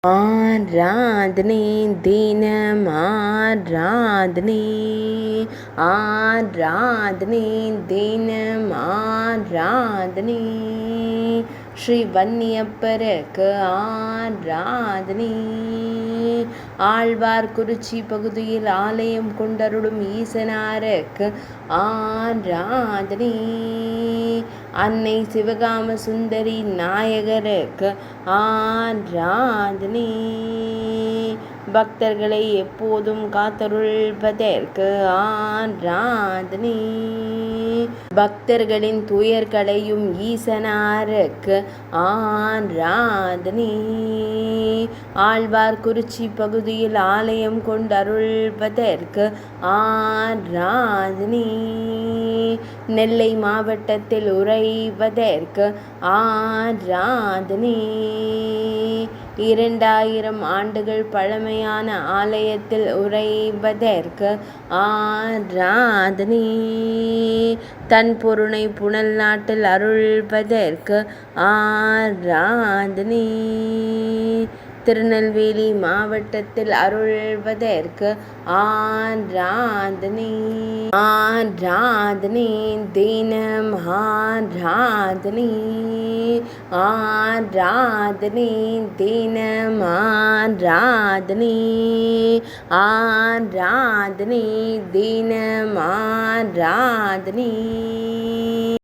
ஆராதனை தினம் ஆராதனை, ஆராதனை தினம் ஆராதனை, ஸ்ரீ வன்னியப்பருக்கு ஆராதனை. ஆழ்வார்குறிச்சி பகுதியில் ஆலயம் கொண்டருளும் ஈசனாருக்கு ஆராதனை. அன்னை சிவகாம சுந்தரி நாயகருக்கு ஆராதனை. பக்தர்களை எப்போதும் காத்தருள்வதற்கு ஆராதனை. பக்தர்களின் துயர்களையும் ஈசனாருக்கு ஆராதனை. ஆழ்வார்குறிச்சி பகுதியில் ஆலயம் கொண்டருள்வதற்கு ஆராதனை. நெல்லை மாவட்டத்தில் உறைவதற்கு ஆராதனை. 2000 ஆண்டுகள் பழமையான ஆலயத்தில் உறைவதற்கு ஆராதனை. தன் பொருணை புனல் நாட்டில் அருள்வதற்கு ஆராதனை. திருநெல்வேலி மாவட்டத்தில் அருள்வதற்கு ஆராதனை. ஆராதனை தினம் ஆராதனை, ஆராதனை தினம் ஆராதனை, ஆராதனை தினம் ஆராதனை.